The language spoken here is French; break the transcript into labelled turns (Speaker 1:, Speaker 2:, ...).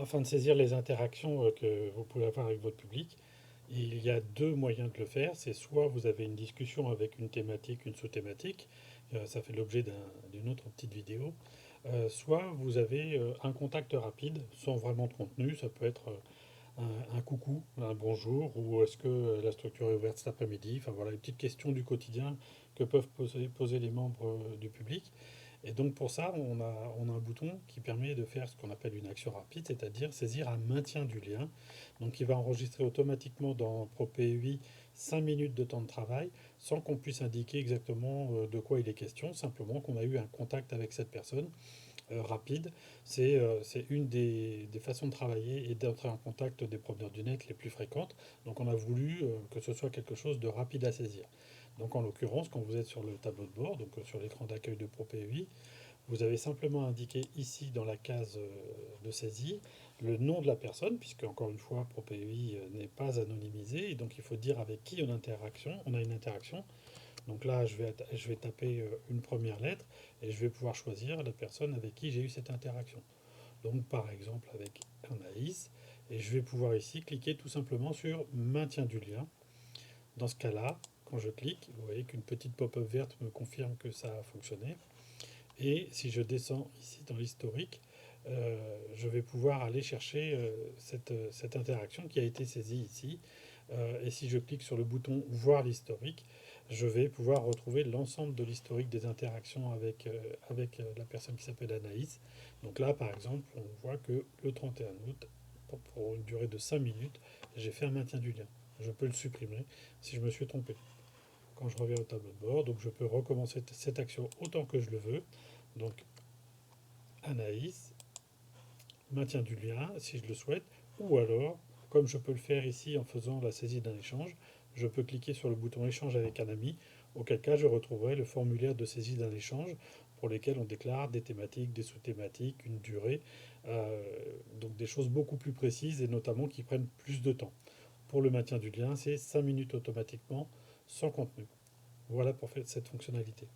Speaker 1: Afin de saisir les interactions que vous pouvez avoir avec votre public, il y a deux moyens de le faire. C'est soit vous avez une discussion avec une thématique, une sous-thématique, ça fait l'objet d'une autre petite vidéo, soit vous avez un contact rapide sans vraiment de contenu. Ça peut être un coucou, un bonjour, ou est-ce que la structure est ouverte cet après-midi. Enfin voilà, les petites questions du quotidien que peuvent poser les membres du public. Et donc pour ça, on a un bouton qui permet de faire ce qu'on appelle une action rapide, c'est-à-dire saisir un maintien du lien. Donc il va enregistrer automatiquement dans ProPUI 5 minutes de temps de travail sans qu'on puisse indiquer exactement de quoi il est question, simplement qu'on a eu un contact avec cette personne rapide. C'est une des façons de travailler et d'entrer en contact des promeneurs du net les plus fréquentes. Donc on a voulu que ce soit quelque chose de rapide à saisir. Donc en l'occurrence, quand vous êtes sur le tableau de bord, donc sur l'écran d'accueil de ProPUI, vous avez simplement indiqué ici dans la case de saisie le nom de la personne, puisque encore une fois, ProPUI n'est pas anonymisé, et donc il faut dire avec qui on a une interaction. Donc là, je vais taper une première lettre et je vais pouvoir choisir la personne avec qui j'ai eu cette interaction. Donc par exemple avec Anaïs, et je vais pouvoir ici cliquer tout simplement sur maintien du lien. Dans ce cas-là, quand je clique, vous voyez qu'une petite pop-up verte me confirme que ça a fonctionné. Et si je descends ici dans l'historique, je vais pouvoir aller chercher cette interaction qui a été saisie ici. Et si je clique sur le bouton voir l'historique, je vais pouvoir retrouver l'ensemble de l'historique des interactions avec la personne qui s'appelle Anaïs. Donc là, par exemple, on voit que le 31 août, pour une durée de 5 minutes, j'ai fait un maintien du lien. Je peux le supprimer si je me suis trompé. Quand je reviens au tableau de bord, donc je peux recommencer cette action autant que je le veux. Donc Anaïs, maintien du lien si je le souhaite, ou alors, comme je peux le faire ici en faisant la saisie d'un échange, je peux cliquer sur le bouton échange avec un ami, auquel cas je retrouverai le formulaire de saisie d'un échange pour lesquels on déclare des thématiques, des sous-thématiques, une durée, euh, donc des choses beaucoup plus précises et notamment qui prennent plus de temps. Pour le maintien du lien, c'est 5 minutes automatiquement sans contenu. Voilà pour faire cette fonctionnalité.